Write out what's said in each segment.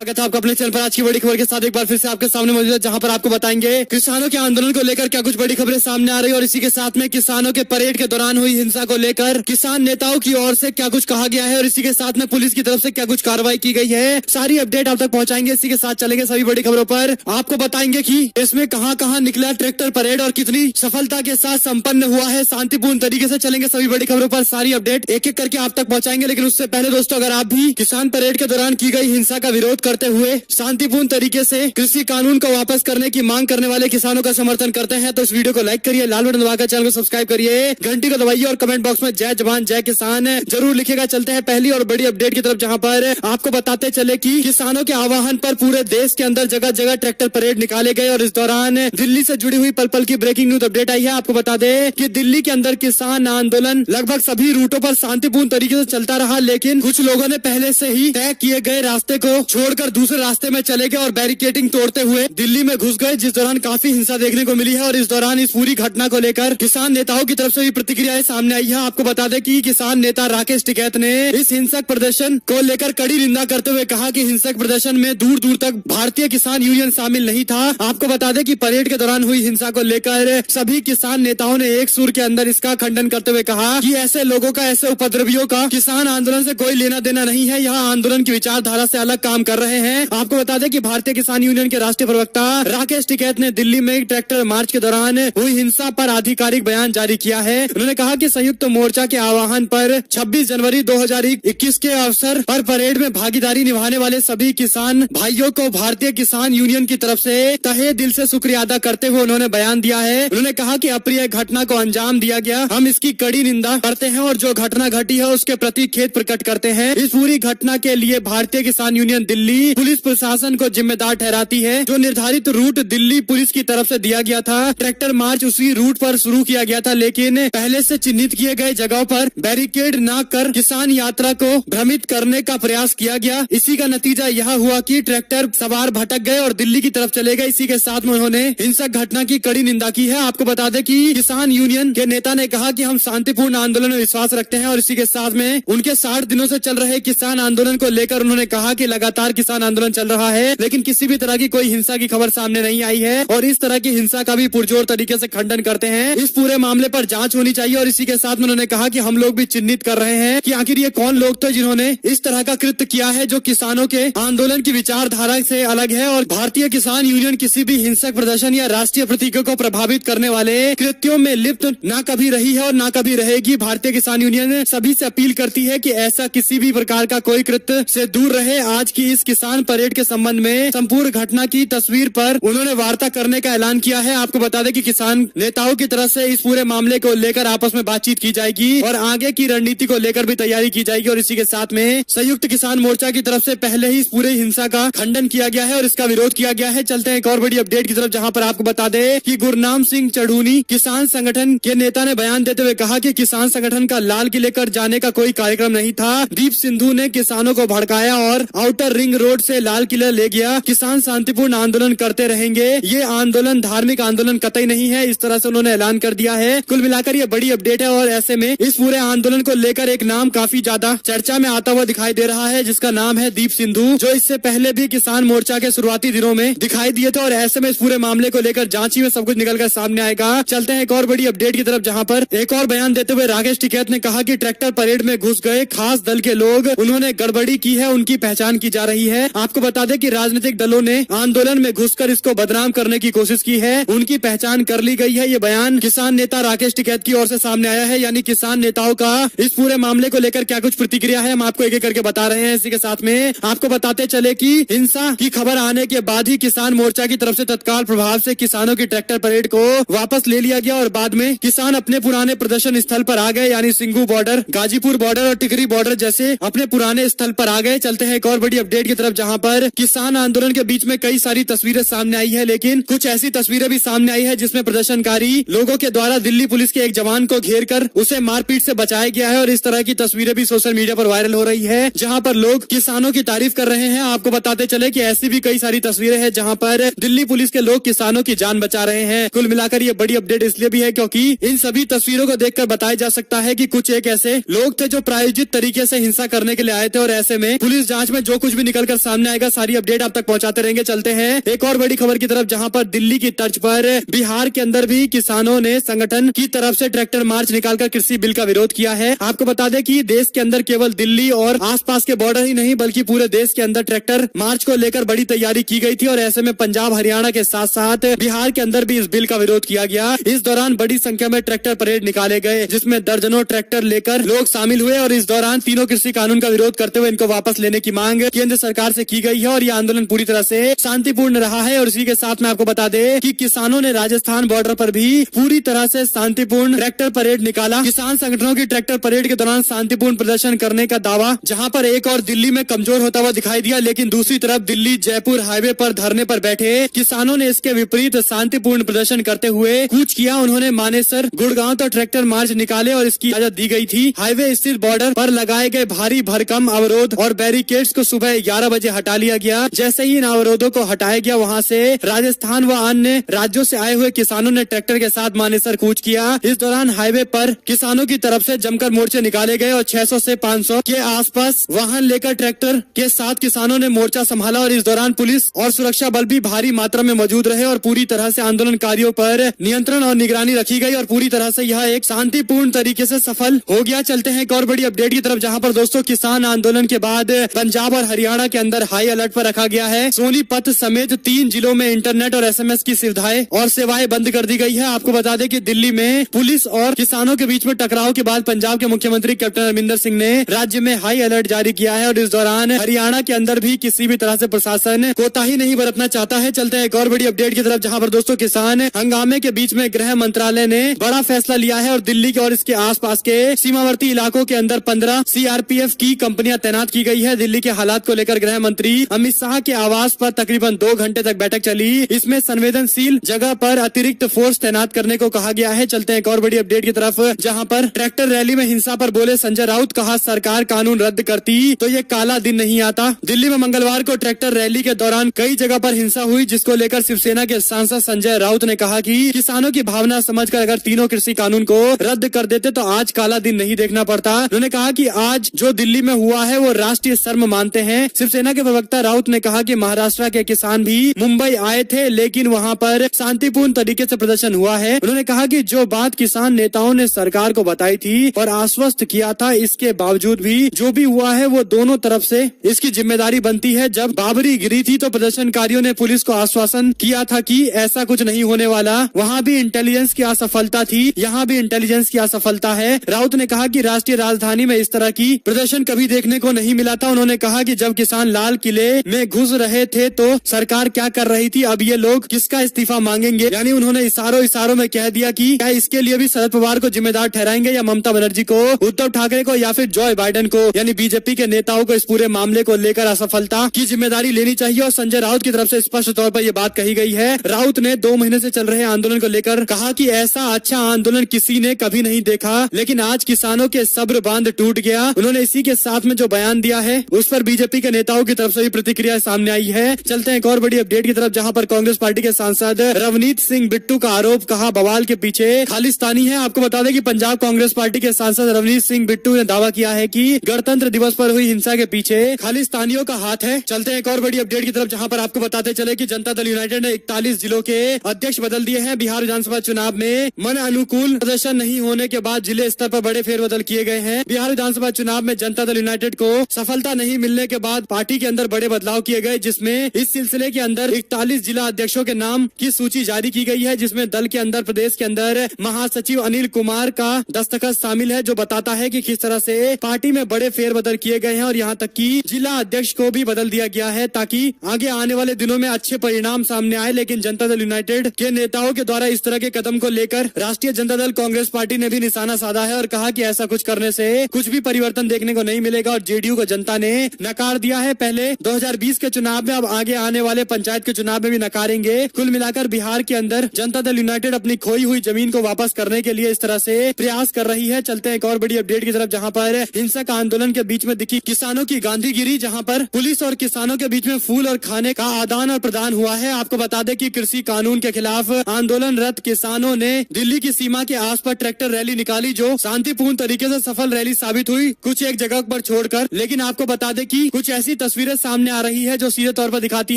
स्वागत है आपका अपने चैनल पर। आज की बड़ी खबर के साथ एक बार फिर से आपके सामने मौजूद है, जहां पर आपको बताएंगे किसानों के आंदोलन को लेकर क्या कुछ बड़ी खबरें सामने आ रही है और इसी के साथ में किसानों के परेड के दौरान हुई हिंसा को लेकर किसान नेताओं की ओर से क्या कुछ कहा गया है और इसी के साथ में पुलिस की तरफ से क्या कुछ कार्रवाई की गई है। सारी अपडेट आप तक पहुंचाएंगे। इसी के साथ चलेंगे सभी बड़ी खबरों पर। आपको बताएंगे कि इसमें कहां निकला ट्रैक्टर परेड और कितनी सफलता के साथ संपन्न हुआ है। शांतिपूर्ण तरीके से चलेंगे सभी बड़ी खबरों पर। सारी अपडेट एक एक करके आप तक पहुंचाएंगे। लेकिन उससे पहले दोस्तों, अगर आप भी किसान परेड के दौरान की गई हिंसा का विरोध करते हुए शांतिपूर्ण तरीके से कृषि कानून को वापस करने की मांग करने वाले किसानों का समर्थन करते हैं तो इस वीडियो को लाइक करिए, लाल बटन दबाकर चैनल को सब्सक्राइब करिए, घंटी को दबाइए और कमेंट बॉक्स में जय जवान जय किसान जरूर लिखेगा। चलते हैं पहली और बड़ी अपडेट की तरफ, जहां पर आपको बताते चले कि किसानों के आह्वान पर पूरे देश के अंदर जगह जगह ट्रैक्टर परेड निकाले गए और इस दौरान दिल्ली से जुड़ी हुई पल पल की ब्रेकिंग न्यूज अपडेट आई है। आपको बता दें कि दिल्ली के अंदर किसान आंदोलन लगभग सभी रूटों पर शांतिपूर्ण तरीके से चलता रहा, लेकिन कुछ लोगों ने पहले से ही तय किए गए रास्ते को छोड़कर दूसरे रास्ते में चले गए और बैरिकेडिंग तोड़ते हुए दिल्ली में घुस गए, जिस दौरान काफी हिंसा देखने को मिली है। और इस दौरान इस पूरी घटना को लेकर किसान नेताओं की तरफ से भी प्रतिक्रियाएं सामने आई है। आपको बता दें कि किसान नेता राकेश टिकैत ने इस हिंसक प्रदर्शन को लेकर कड़ी निंदा करते हुए कहा कि हिंसक प्रदर्शन में दूर दूर तक भारतीय किसान यूनियन शामिल नहीं था। आपको बता दें कि परेड के दौरान हुई हिंसा को लेकर सभी किसान नेताओं ने एक सुर के अंदर इसका खंडन करते हुए कहा कि ऐसे लोगों का, ऐसे उपद्रवियों का किसान आंदोलन से कोई लेना देना नहीं है। यहाँ आंदोलन की विचारधारा से अलग काम कर रहे हैं। आपको बता दें कि भारतीय किसान यूनियन के राष्ट्रीय प्रवक्ता राकेश टिकैत ने दिल्ली में ट्रैक्टर मार्च के दौरान हुई हिंसा पर आधिकारिक बयान जारी किया है। उन्होंने कहा कि संयुक्त मोर्चा के आह्वान पर 26 जनवरी 2021 के अवसर पर परेड में भागीदारी निभाने वाले सभी किसान भाइयों को भारतीय किसान यूनियन की तरफ से तहे दिल से शुक्रिया अदा करते हुए उन्होंने बयान दिया है। उन्होंने कहा कि अप्रिय घटना को अंजाम दिया गया, हम इसकी कड़ी निंदा करते हैं और जो घटना घटी है उसके प्रति खेद प्रकट करते हैं। इस पूरी घटना के लिए भारतीय किसान यूनियन दिल्ली पुलिस प्रशासन को जिम्मेदार ठहराती है। जो निर्धारित रूट दिल्ली पुलिस की तरफ से दिया गया था, ट्रैक्टर मार्च उसी रूट पर शुरू किया गया था, लेकिन पहले से चिन्हित किए गए जगहों पर बैरिकेड न कर किसान यात्रा को भ्रमित करने का प्रयास किया गया। इसी का नतीजा यह हुआ कि ट्रैक्टर सवार भटक गए और दिल्ली की तरफ चले गए। इसी के साथ में उन्होंने हिंसक घटना की कड़ी निंदा की है। आपको बता दें कि किसान यूनियन के नेता ने कहा कि हम शांतिपूर्ण आंदोलन में विश्वास रखते हैं और इसी के साथ में उनके 60 दिनों से चल रहे किसान आंदोलन को लेकर उन्होंने कहा कि लगातार किसान आंदोलन चल रहा है, लेकिन किसी भी तरह की कोई हिंसा की खबर सामने नहीं आई है और इस तरह की हिंसा का भी पुरजोर तरीके से खंडन करते हैं। इस पूरे मामले पर जांच होनी चाहिए और इसी के साथ में उन्होंने कहा कि हम लोग भी चिन्हित कर रहे हैं कि आखिर ये कौन लोग थे जिन्होंने इस तरह का कृत्य किया है जो किसानों के आंदोलन की विचारधारा से अलग है। और भारतीय किसान यूनियन किसी भी हिंसक प्रदर्शन या राष्ट्रीय प्रतीकों को प्रभावित करने वाले कृत्यों में लिप्त न कभी रही है और न कभी रहेगी। भारतीय किसान यूनियन सभी से अपील करती है कि ऐसा किसी भी प्रकार का कोई कृत्य से दूर रहे। आज की इस किसान परेड के संबंध में संपूर्ण घटना की तस्वीर पर उन्होंने वार्ता करने का ऐलान किया है। आपको बता दें कि किसान नेताओं की तरफ से इस पूरे मामले को लेकर आपस में बातचीत की जाएगी और आगे की रणनीति को लेकर भी तैयारी की जाएगी। और इसी के साथ में संयुक्त किसान मोर्चा की तरफ से पहले ही इस पूरे हिंसा का खंडन किया गया है और इसका विरोध किया गया है। चलते हैं एक और बड़ी अपडेट की तरफ, जहां पर आपको बता दें कि गुरनाम सिंह चढ़ूनी किसान संगठन के नेता ने बयान देते हुए कहा कि किसान संगठन का लाल किले कर जाने का कोई कार्यक्रम नहीं था। दीप सिंधु ने किसानों को भड़काया और आउटर रिंग रोड से लाल किला ले गया। किसान शांतिपूर्ण आंदोलन करते रहेंगे, ये आंदोलन धार्मिक आंदोलन कतई नहीं है, इस तरह से उन्होंने ऐलान कर दिया है। कुल मिलाकर ये बड़ी अपडेट है और ऐसे में इस पूरे आंदोलन को लेकर एक नाम काफी ज्यादा चर्चा में आता हुआ दिखाई दे रहा है, जिसका नाम है दीप सिंधु, जो इससे पहले भी किसान मोर्चा के शुरुआती दिनों में दिखाई दिए थे। और ऐसे में इस पूरे मामले को लेकर जांच ही में सब कुछ निकल कर सामने आएगा। चलते हैं एक और बड़ी अपडेट की तरफ, जहां पर एक और बयान देते हुए राकेश टिकैत ने कहा कि ट्रैक्टर परेड में घुस गए खास दल के लोग, उन्होंने गड़बड़ी की है, उनकी पहचान की जा रही है। आपको बता दें कि राजनीतिक दलों ने आंदोलन में घुसकर इसको बदनाम करने की कोशिश की है, उनकी पहचान कर ली गई है। ये बयान किसान नेता राकेश टिकैत की ओर से सामने आया है। यानी किसान नेताओं का इस पूरे मामले को लेकर क्या कुछ प्रतिक्रिया है, हम आपको एक एक करके बता रहे हैं। इसी के साथ में आपको बताते चले कि हिंसा की खबर आने के बाद ही किसान मोर्चा की तरफ से तत्काल प्रभाव से किसानों की ट्रैक्टर परेड को वापस ले लिया गया और बाद में किसान अपने पुराने प्रदर्शन स्थल पर आ गए, यानी सिंगू बॉर्डर, गाजीपुर बॉर्डर और टिकरी बॉर्डर जैसे अपने पुराने स्थल पर आ गए। चलते हैं एक और बड़ी अपडेट की तरफ, जहां पर किसान आंदोलन के बीच में कई सारी तस्वीरें सामने आई है, लेकिन कुछ ऐसी तस्वीरें भी सामने आई है जिसमें प्रदर्शनकारी लोगों के द्वारा दिल्ली पुलिस के एक जवान को घेर कर उसे मारपीट से बचाया गया है। और इस तरह की तस्वीरें भी सोशल मीडिया पर वायरल हो रही है, जहां पर लोग किसानों की तारीफ कर रहे हैं। आपको बताते चले कि ऐसी भी कई सारी तस्वीरें हैं जहां पर दिल्ली पुलिस के लोग किसानों की जान बचा रहे हैं। कुल मिलाकर ये बड़ी अपडेट इसलिए भी है क्योंकि इन सभी तस्वीरों को देखकर बताया जा सकता है कि कुछ एक ऐसे लोग थे जो प्रायोजित तरीके से हिंसा करने के लिए आए थे और ऐसे में पुलिस जांच में जो कुछ भी निकल कर सामने आएगा, सारी अपडेट आप तक पहुंचाते रहेंगे। चलते हैं एक और बड़ी खबर की तरफ, जहां पर दिल्ली की तर्ज पर बिहार के अंदर भी किसानों ने संगठन की तरफ से ट्रैक्टर मार्च निकालकर कृषि बिल का विरोध किया है। आपको बता दें कि देश के अंदर केवल दिल्ली और आसपास के बॉर्डर ही नहीं बल्कि पूरे देश के अंदर ट्रैक्टर मार्च को लेकर बड़ी तैयारी की गई थी और ऐसे में पंजाब हरियाणा के साथ साथ बिहार के अंदर भी इस बिल का विरोध किया गया। इस दौरान बड़ी संख्या में ट्रैक्टर परेड निकाले गए, जिसमें दर्जनों ट्रैक्टर लेकर लोग शामिल हुए और इस दौरान तीनों कृषि कानून का विरोध करते हुए इनको वापस लेने की मांग केंद्र सरकार से की गई है और यह आंदोलन पूरी तरह से शांतिपूर्ण रहा है। और इसी के साथ में आपको बता दें कि किसानों ने राजस्थान बॉर्डर पर भी पूरी तरह से शांतिपूर्ण ट्रैक्टर परेड निकाला। किसान संगठनों की ट्रैक्टर परेड के दौरान शांतिपूर्ण प्रदर्शन करने का दावा, जहां पर एक और दिल्ली में कमजोर होता हुआ दिखाई दिया, लेकिन दूसरी तरफ दिल्ली जयपुर हाईवे पर धरने पर बैठे किसानों ने इसके विपरीत शांतिपूर्ण प्रदर्शन करते हुए कूच किया। उन्होंने मानेसर गुड़गांव तक ट्रैक्टर मार्च निकाले और इसकी इजाजत दी गई थी। हाईवे स्थित बॉर्डर पर लगाए गए भारी भरकम अवरोध और बैरिकेड्स को सुबह 11 बजे हटा लिया गया। जैसे ही इन अवरोधों को हटाया गया, वहां से राजस्थान व अन्य राज्यों से आए हुए किसानों ने ट्रैक्टर के साथ मानेसर कूच किया। इस दौरान हाईवे पर किसानों की तरफ से जमकर मोर्चे निकाले गए और 600 से 500 के आसपास वाहन लेकर ट्रैक्टर के साथ किसानों ने मोर्चा संभाला और इस दौरान पुलिस और सुरक्षा बल भी भारी मात्रा में मौजूद रहे और पूरी तरह से आंदोलनकारियों पर नियंत्रण और निगरानी रखी गई और पूरी तरह से यह एक शांतिपूर्ण तरीके से सफल हो गया। चलते हैं एक और बड़ी अपडेट की तरफ, जहां पर दोस्तों किसान आंदोलन के बाद पंजाब और हरियाणा के अंदर हाई अलर्ट पर रखा गया है। सोनीपत समेत 3 जिलों में इंटरनेट और SMS की सुविधाएं और सेवाएं बंद कर दी गई है। आपको बता दें कि दिल्ली में पुलिस और किसानों के बीच में टकराव के बाद पंजाब के मुख्यमंत्री कैप्टन अमरिंदर सिंह ने राज्य में हाई अलर्ट जारी किया है और इस दौरान हरियाणा के अंदर भी किसी भी तरह से प्रशासन कोताही नहीं बरतना चाहता है। चलते हैं एक और बड़ी अपडेट की तरफ, जहां पर दोस्तों किसान हंगामे के बीच में गृह मंत्रालय ने बड़ा फैसला लिया है और दिल्ली के और इसके आसपास के सीमावर्ती इलाकों के अंदर 15 CRPF की कंपनियां तैनात की गई है। दिल्ली के हालात को लेकर गृह मंत्री अमित शाह के आवास पर तकरीबन 2 घंटे तक बैठक चली। इसमें संवेदनशील जगह पर अतिरिक्त फोर्स तैनात करने को कहा गया है। चलते हैं एक और बड़ी अपडेट की तरफ, जहां पर ट्रैक्टर रैली में हिंसा पर बोले संजय राउत, कहा सरकार कानून रद्द करती तो ये काला दिन नहीं आता। दिल्ली में मंगलवार को ट्रैक्टर रैली के दौरान कई जगह पर हिंसा हुई, जिसको लेकर शिवसेना के सांसद संजय राउत ने कहा कि किसानों की भावना समझकर अगर तीनों कृषि कानून को रद्द कर देते तो आज काला दिन नहीं देखना पड़ता। उन्होंने कहा कि आज जो दिल्ली में हुआ है वो राष्ट्रीय शर्म मानते हैं। शिवसेना के प्रवक्ता राउत ने कहा कि महाराष्ट्र के किसान भी मुंबई आए थे, लेकिन वहां पर शांतिपूर्ण तरीके से प्रदर्शन हुआ है। उन्होंने कहा कि जो बात किसान नेताओं ने सरकार को बताई थी और आश्वस्त किया था, इसके बावजूद भी जो भी हुआ है वो दोनों तरफ से इसकी जिम्मेदारी बनती है। जब बाबरी गिरी थी तो प्रदर्शनकारियों ने पुलिस को आश्वासन किया था कि ऐसा कुछ नहीं होने वाला, वहाँ भी इंटेलिजेंस की असफलता थी, यहाँ भी इंटेलिजेंस की असफलता है। राउत ने कहा कि राष्ट्रीय राजधानी में इस तरह की प्रदर्शन कभी देखने को नहीं मिला था। उन्होंने कहा कि जब किसान लाल किले में घुस रहे थे तो सरकार क्या कर रही थी, अब ये लोग किसका इस्तीफा मांगेंगे। यानी उन्होंने इशारों में कह दिया कि क्या इसके लिए भी शरद पवार को जिम्मेदार ठहराएंगे या ममता बनर्जी को, उद्धव ठाकरे को या फिर जॉय बाइडेन को, यानी बीजेपी के नेताओं को इस पूरे मामले को लेकर असफलता की जिम्मेदारी लेनी चाहिए। और संजय राउत की तरफ से स्पष्ट तौर पर यह बात कही गई है। राउत ने 2 महीने से चल रहे आंदोलन को लेकर कहा कि ऐसा अच्छा आंदोलन किसी ने कभी नहीं देखा, लेकिन आज किसानों के सब्र बांध टूट गया। उन्होंने इसी के साथ में जो बयान दिया है उस पर बीजेपी के नेताओं की तरफ से भी प्रतिक्रिया सामने आई है। चलते हैं एक और बड़ी अपडेट की तरफ, जहां पर कांग्रेस पार्टी के सांसद रवनीत सिंह बिट्टू का आरोप, कहा बवाल के पीछे खालिस्तानी है। आपको बता दें कि पंजाब कांग्रेस पार्टी के सांसद रवनीत सिंह बिट्टू ने दावा किया है कि गणतंत्र दिवस पर हुई हिंसा के पीछे खालिस्तानियों का हाथ है। चलते हैं एक और बड़ी अपडेट की तरफ, जहां पर आपको बताते चले कि जनता दल यूनाइटेड ने 41 जिलों के अध्यक्ष बदल दिए हैं। बिहार विधानसभा चुनाव में मन अनुकूल प्रदर्शन नहीं होने के बाद जिले स्तर पर बड़े फेरबदल किए गए हैं। बिहार विधानसभा चुनाव में जनता दल यूनाइटेड को सफलता नहीं मिलने के बाद पार्टी के अंदर बड़े बदलाव किए गए, जिसमें इस सिलसिले के अंदर 41 जिला अध्यक्षों के नाम की सूची जारी की गई है, जिसमें दल के अंदर प्रदेश के अंदर महासचिव अनिल कुमार का दस्तखत शामिल है, जो बताता है कि किस तरह से पार्टी में बड़े फेरबदल किए गए हैं और यहाँ तक कि जिला अध्यक्ष को भी बदल दिया गया है ताकि आगे आने वाले दिनों में अच्छे परिणाम सामने आए। लेकिन जनता दल यूनाइटेड के नेताओं के द्वारा इस तरह के कदम को लेकर राष्ट्रीय जनता दल कांग्रेस पार्टी ने भी निशाना साधा है और कहा कि ऐसा कुछ करने से कुछ भी परिवर्तन देखने को नहीं मिलेगा और जेडीयू को जनता ने नकार दिया है। पहले 2020 के चुनाव में, अब आगे आने वाले पंचायत के चुनाव में भी नकारेंगे। कुल मिलाकर बिहार के अंदर जनता दल यूनाइटेड अपनी खोई हुई जमीन को वापस करने के लिए इस तरह से प्रयास कर रही है। चलते हैं एक और बड़ी अपडेट की तरफ, जहां पर हिंसक आंदोलन के बीच में दिखी किसानों की गांधीगिरी, जहां पर पुलिस और किसानों के बीच में फूल और खाने का आदान और प्रदान हुआ है। आपको बता दें कि कृषि कानून के खिलाफ आंदोलनरत किसानों ने दिल्ली की सीमा के आस पास ट्रैक्टर रैली निकाली, जो शांतिपूर्ण तरीके से सफल रैली साबित हुई, कुछ एक जगह पर छोड़कर। लेकिन आपको बता दें कि कुछ ऐसी तस्वीरें सामने आ रही है जो सीधे तौर पर दिखाती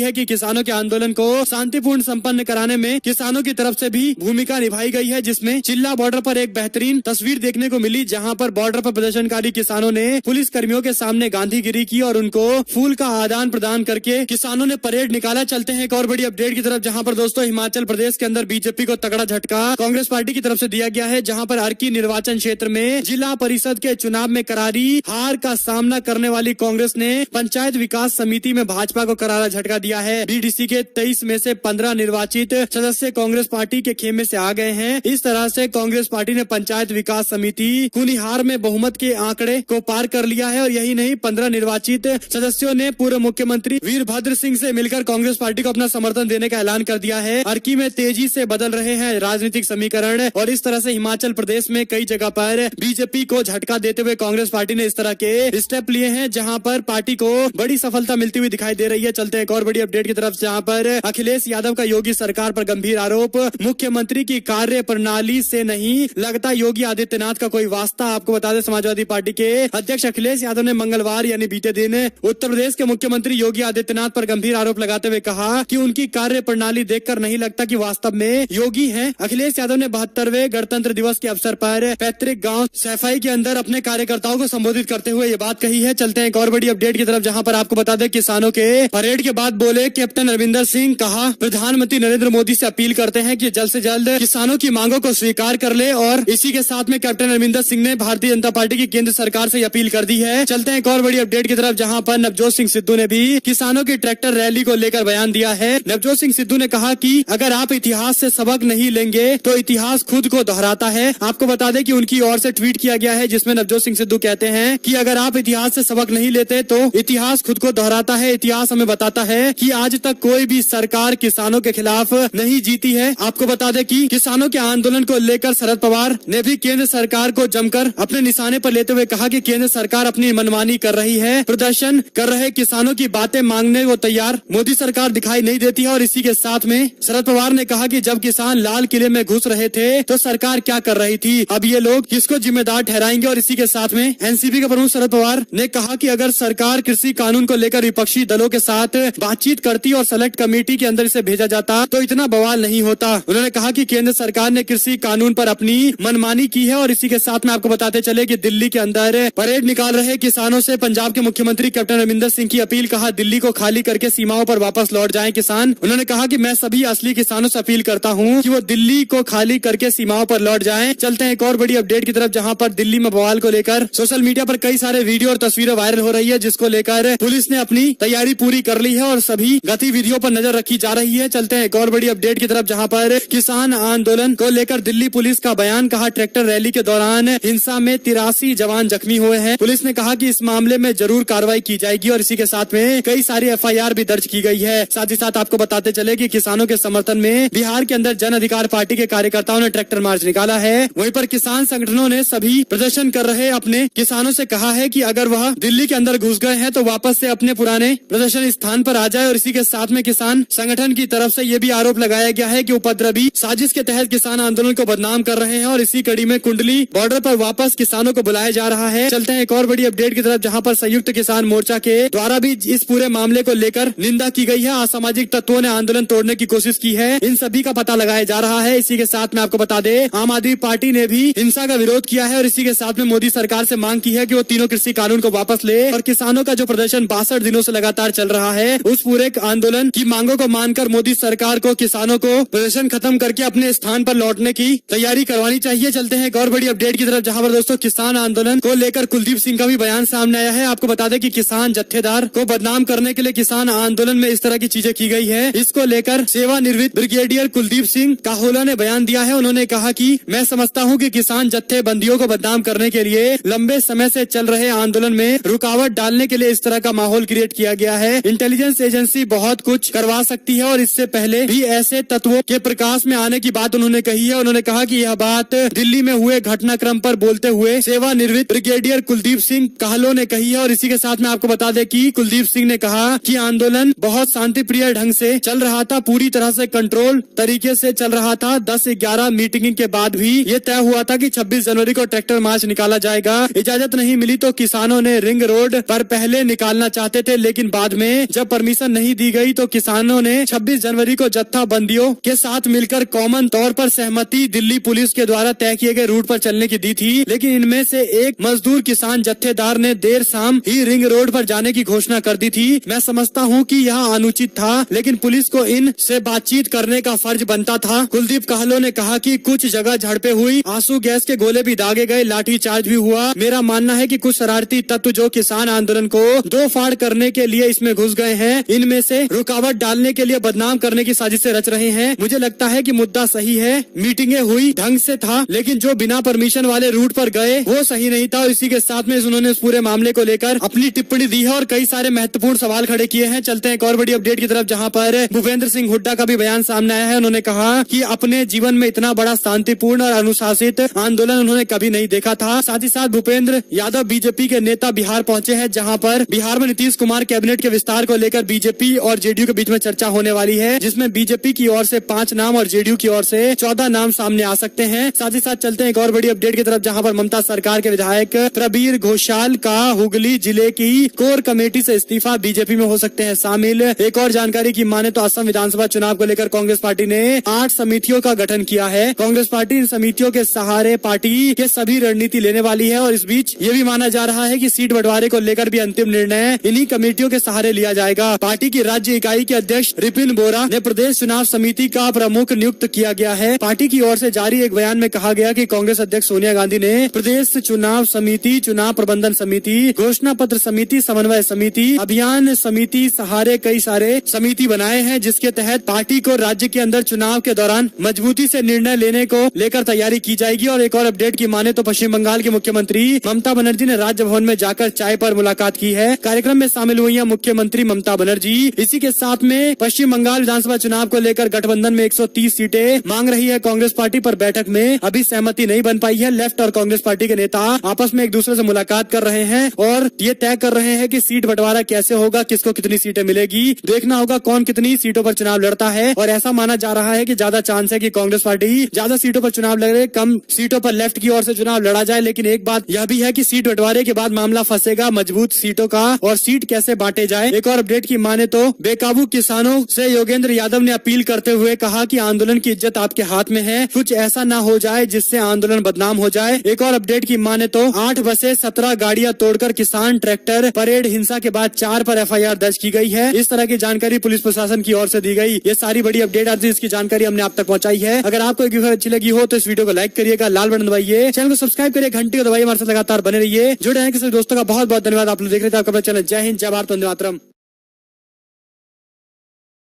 है कि किसानों के आंदोलन को शांतिपूर्ण संपन्न कराने में किसानों की तरफ से भी भूमिका निभाई गई है, जिसमें चिल्ला बॉर्डर पर एक बेहतरीन तस्वीर देखने को मिली जहां पर बॉर्डर पर प्रदर्शनकारी किसानों ने पुलिस कर्मियों के सामने गांधीगिरी की और उनको फूल का आदान प्रदान करके किसानों ने परेड निकाला। चलते हैं एक और बड़ी अपडेट की तरफ जहां पर दोस्तों हिमाचल प्रदेश के अंदर बीजेपी को तगड़ा झटका कांग्रेस पार्टी की तरफ से दिया गया है, जहां पर अर्की निर्वाचन क्षेत्र में जिला परिषद के चुनाव में करारी हार का सामना करने वाली कांग्रेस ने पंचायत विकास समिति में भाजपा को करारा झटका दिया है। बीडीसी के 23 में से 15 निर्वाचित सदस्य कांग्रेस पार्टी के खेमे से आ गए हैं। इस तरह से कांग्रेस पार्टी ने पंचायत विकास समिति कुनिहार में बहुमत के आंकड़े को पार कर लिया है और यही नहीं 15 निर्वाचित सदस्यों ने पूर्व मुख्यमंत्री वीरभद्र सिंह से मिलकर कांग्रेस पार्टी को अपना समर्थन देने का ऐलान कर दिया है। अर्की में तेजी से बदल रहे हैं राजनीतिक समीकरण और इस तरह से हिमाचल प्रदेश में कई जगह पर बीजेपी को झटका देते हुए कांग्रेस पार्टी ने इस तरह के स्टेप लिए हैं जहां पर पार्टी को बड़ी सफलता मिलती हुई दिखाई दे रही है। चलते हैं एक और बड़ी अपडेट की तरफ जहां पर अखिलेश यादव का योगी सरकार पर गंभीर आरोप, मुख्यमंत्री की कार्य प्रणाली से नहीं लगता योगी आदित्यनाथ का कोई वास्ता। आपको बता दें समाजवादी पार्टी के अध्यक्ष अखिलेश यादव ने मंगलवार यानी बीते दिन उत्तर प्रदेश के मुख्यमंत्री योगी आदित्यनाथ पर गंभीर आरोप लगाते हुए कहा कि उनकी कार्य प्रणाली देखकर नहीं लगता कि वास्तव में योगी हैं। अखिलेश यादव ने 72वें गणतंत्र दिवस के अवसर पर पैतृक गांव सैफई के अंदर अपने कार्यकर्ताओं को संबोधित करते हुए ये बात कही है। चलते हैं एक और बड़ी अपडेट की तरफ जहां पर आपको बता दें किसानों के परेड के बाद बोले कैप्टन अमरिंदर सिंह, कहा प्रधानमंत्री नरेंद्र मोदी से अपील करते हैं कि जल्द से जल्द किसानों की मांगों को स्वीकार कर ले और इसी के साथ में कैप्टन अमरिंदर सिंह ने भारतीय जनता पार्टी की केंद्र सरकार से अपील कर दी है। चलते हैं एक और बड़ी अपडेट की तरफ जहां पर नवजोत सिंह सिद्धू ने भी किसानों की ट्रैक्टर रैली को लेकर बयान दिया है। नवजोत सिंह सिद्धू ने कहा कि अगर आप इतिहास से सबक नहीं लेंगे तो इतिहास खुद को दोहराता है। आपको बता दें कि उनकी ओर से ट्वीट किया गया है जिसमें नवजोत सिंह सिद्धू कहते हैं कि अगर आप इतिहास से सबक नहीं लेते तो इतिहास खुद को दोहराता है। इतिहास हमें बताता है कि आज तक कोई भी सरकार किसानों के खिलाफ नहीं जीती है। आपको बता दें कि किसानों के आंदोलन को लेकर शरद पवार ने भी केंद्र सरकार को जमकर अपने निशाने पर लेते हुए कहा कि केंद्र सरकार अपनी मनमानी कर रही है, प्रदर्शन कर रहे किसानों की बातें मांगने को तैयार मोदी सरकार दिखाई नहीं देती है। और इसी के साथ में शरद पवार ने कहा कि जब किसान लाल किले में घुस रहे थे तो सरकार क्या कर रही थी, अब ये लोग किसको जिम्मेदार ठहराएंगे। और इसी के साथ में एनसीपी के प्रमुख शरद पवार ने कहा कि अगर सरकार कृषि कानून को लेकर विपक्षी दलों के साथ बातचीत करती और सेलेक्ट कमेटी के अंदर इसे भेजा जाता तो इतना बवाल नहीं होता। उन्होंने कहा कि केंद्र सरकार ने कृषि कानून पर अपनी मनमानी की है। और इसी के साथ में आपको बताते चले कि दिल्ली के अंदर परेड निकाल रहे किसानों से पंजाब के मुख्यमंत्री कैप्टन अमरिंदर सिंह की अपील, कहा दिल्ली को खाली करके सीमाओं पर वापस लौट जाएं किसान। उन्होंने कहा कि मैं सभी असली किसानों से अपील करता हूं कि वो दिल्ली को खाली करके सीमाओं पर लौट जाएं। चलते हैं एक और बड़ी अपडेट की तरफ जहां पर दिल्ली में बवाल को लेकर सोशल मीडिया पर कई सारे वीडियो और तस्वीरें वायरल हो रही है, जिसको लेकर पुलिस ने अपनी तैयारी पूरी कर ली है और सभी गतिविधियों पर नजर रखी जा रही है। चलते हैं एक और बड़ी अपडेट की तरफ जहां पर किसान आंदोलन को लेकर दिल्ली पुलिस का बयान, कहा ट्रैक्टर रैली के दौरान हिंसा में 83 जवान जख्मी हुए हैं। पुलिस ने कहा कि इस मामले में जरूर कार्रवाई की जाएगी और इसी के साथ में कई सारी एफआईआर भी दर्ज की गई है। साथ ही साथ आपको बताते चले कि किसानों के समर्थन में बिहार के अंदर जन अधिकार पार्टी के कार्यकर्ताओं ने ट्रैक्टर मार्च निकाला है। वहीं पर किसान संगठनों ने सभी प्रदर्शन कर रहे अपने किसानों से कहा है कि अगर वह दिल्ली के अंदर घुस गए हैं तो वापस से अपने पुराने प्रदर्शन स्थान पर आ जाए। और इसी के साथ में किसान संगठन की तरफ से ये भी आरोप लगाया गया है कि उपद्रवी साजिश के तहत किसान आंदोलन को बदनाम कर रहे हैं और इसी कड़ी में कुंडली बॉर्डर पर वापस किसानों को बुलाया जा रहा है। चलते हैं एक और बड़ी अपडेट की तरफ जहां पर संयुक्त किसान मोर्चा के द्वारा भी इस पूरे मामले को लेकर निंदा की गई है। असामाजिक तत्वों ने आंदोलन तोड़ने की कोशिश की है, इन सभी का पता लगाया जा रहा है। इसी के साथ में आपको बता दें आम आदमी पार्टी ने भी हिंसा का विरोध किया है और इसी के साथ में मोदी सरकार से मांग की है कि वो तीनों कृषि कानून को वापस ले और किसानों का जो प्रदर्शन 62 दिनों से लगातार चल रहा है उस पूरे आंदोलन की मांगों को मानकर मोदी सरकार को किसानों को प्रदर्शन खत्म करके अपने स्थान पर लौटने की तैयारी करवानी चाहिए। चलते हैं एक और बड़ी अपडेट की तरफ जहां पर दोस्तों किसान आंदोलन को लेकर कुलदीप सिंह का भी बयान सामने आया है। आपको बता दें कि किसान जत्थेदार को बदनाम करने के लिए किसान आंदोलन में इस तरह की चीजें की गई है। इसको लेकर सेवानिवृत्त ब्रिगेडियर कुलदीप सिंह काहोला ने बयान दिया है। उन्होंने कहा कि मैं समझता हूं कि किसान जत्थेबंदियों को बदनाम करने के लिए लंबे समय से चल रहे आंदोलन में रुकावट डालने के लिए इस तरह का माहौल क्रिएट किया गया है। इंटेलिजेंस एजेंसी बहुत कुछ करवा सकती है और इससे पहले भी ऐसे तत्वों के प्रकाश में आने की बात उन्होंने कही है। उन्होंने कहा कि यह बात दिल्ली में हुए घटनाक्रम पर बोलते हुए सेवानिवृत्त ब्रिगेडियर कुलदीप सिंह काहलो ने कही है। और इसी के साथ में आपको बता दें कि कुलदीप सिंह ने कहा कि आंदोलन बहुत शांतिप्रिय ढंग से चल रहा था, पूरी तरह से कंट्रोल तरीके से चल रहा था। 10-11 मीटिंग के बाद भी ये तय हुआ था कि 26 जनवरी को ट्रैक्टर मार्च निकाला जाएगा। इजाजत नहीं मिली तो किसानों ने रिंग रोड पर पहले निकाला निकालना चाहते थे, लेकिन बाद में जब परमिशन नहीं दी गई तो किसानों ने 26 जनवरी को जत्थाबंदियों के साथ मिलकर कॉमन तौर पर सहमति दिल्ली पुलिस के द्वारा तय किए गए रूट पर चलने की दी थी। लेकिन इनमें से एक मजदूर किसान जत्थेदार ने देर शाम ही रिंग रोड पर जाने की घोषणा कर दी थी। मैं समझता हूँ कि यह अनुचित था, लेकिन पुलिस को इन से बातचीत करने का फर्ज बनता था। कुलदीप कहलो ने कहा कि कुछ जगह झड़पें हुई, आंसू गैस के गोले भी दागे गए, लाठीचार्ज भी हुआ। मेरा मानना है कि कुछ शरारती तत्व जो किसान आंदोलन को दो फाड़ करने के लिए इसमें घुस गए हैं, इनमें से रुकावट डालने के लिए बदनाम करने की साजिशें रच रहे हैं। मुझे लगता है कि मुद्दा सही है, मीटिंगें हुई ढंग से था, लेकिन जो बिना परमिशन वाले रूट पर गए वो सही नहीं था। और इसी के साथ में उन्होंने इस पूरे मामले को लेकर अपनी टिप्पणी दी है और कई सारे महत्वपूर्ण सवाल खड़े किए हैं। चलते हैं एक और बड़ी अपडेट की तरफ, जहां पर भूपेंद्र सिंह हुड्डा का भी बयान सामने आया है। उन्होंने कहा कि अपने जीवन में इतना बड़ा शांतिपूर्ण और अनुशासित आंदोलन उन्होंने कभी नहीं देखा था। साथ ही साथ भूपेंद्र यादव बीजेपी के नेता बिहार पहुंचे हैं, जहां पर बिहार में नीतीश कुमार कैबिनेट के विस्तार को लेकर बीजेपी और जेडीयू के बीच में चर्चा होने वाली है, जिसमें बीजेपी की ओर से 5 नाम और जेडीयू की ओर से 14 नाम सामने आ सकते हैं। साथ ही साथ चलते हैं एक और बड़ी अपडेट की तरफ, जहां पर ममता सरकार के विधायक प्रबीर घोषाल का हुगली जिले की कोर कमेटी से इस्तीफा, बीजेपी में हो सकते हैं शामिल। एक और जानकारी की माने तो असम विधानसभा चुनाव को लेकर कांग्रेस पार्टी ने 8 समितियों का गठन किया है। कांग्रेस पार्टी इन समितियों के सहारे पार्टी के सभी रणनीति लेने वाली है और इस बीच ये भी माना जा रहा है कि सीट बंटवारे को लेकर भी अंतिम निर्णय इन्हीं कमेटियों के सहारे लिया जाएगा। पार्टी की राज्य इकाई के अध्यक्ष रिपिन बोरा ने प्रदेश चुनाव समिति का प्रमुख नियुक्त किया गया है। पार्टी की ओर से जारी एक बयान में कहा गया कि कांग्रेस अध्यक्ष सोनिया गांधी ने प्रदेश चुनाव समिति, चुनाव प्रबंधन समिति, घोषणा पत्र समिति, समन्वय समिति, अभियान समिति सहारे कई सारे समिति बनाए हैं, जिसके तहत पार्टी को राज्य के अंदर चुनाव के दौरान मजबूती से निर्णय लेने को लेकर तैयारी की जाएगी। और एक और अपडेट की माने तो पश्चिम बंगाल की मुख्यमंत्री ममता बनर्जी ने राजभवन में जाकर चाय पर मुलाकात की है। कार्यक्रम में शामिल हुई है मुख्यमंत्री ममता बनर्जी। इसी के साथ में पश्चिम बंगाल विधानसभा चुनाव को लेकर गठबंधन में 130 सीटें मांग रही है कांग्रेस पार्टी, पर बैठक में अभी सहमति नहीं बन पाई है। लेफ्ट और कांग्रेस पार्टी के नेता आपस में एक दूसरे से मुलाकात कर रहे हैं और ये तय कर रहे हैं कि सीट बंटवारा कैसे होगा, किसको कितनी सीटें मिलेगी। देखना होगा कौन कितनी सीटों पर चुनाव लड़ता है और ऐसा माना जा रहा है कि ज्यादा चांस है कि कांग्रेस पार्टी ज्यादा सीटों पर चुनाव लड़े, कम सीटों पर लेफ्ट की ओर से चुनाव लड़ा जाए। लेकिन एक बात यह भी है कि सीट बंटवारे के बाद मामला फंसेगा मजबूत सीटों का और सीट कैसे बांटे जाए। एक और अपडेट की माने तो बेकाबू किसानों से योगेंद्र यादव ने अपील करते हुए कहा कि आंदोलन की इज्जत आपके हाथ में है, कुछ ऐसा न हो जाए जिससे आंदोलन बदनाम हो जाए। एक और अपडेट की माने तो 8 बसें 17 गाड़ियां तोड़कर किसान ट्रैक्टर परेड हिंसा के बाद 4 पर FIR दर्ज की गई है। इस तरह की जानकारी पुलिस प्रशासन की ओर से दी गई। ये सारी बड़ी अपडेट आज इसकी जानकारी हमने आप तक पहुंचाई है। अगर आपको एक वीडियो अच्छी लगी हो तो इस वीडियो को लाइक करिएगा, लाल बटन दबाइए, चैनल को सब्सक्राइब करिए, घंटी को दबाइए, हमारे साथ लगातार बने रहिए। जुड़े हैं किसी दोस्तों का बहुत बहुत धन्यवाद। आप लोग देख रहे थे आपका चैनल। जय हिंद, जय भारत, वंदे मातरम।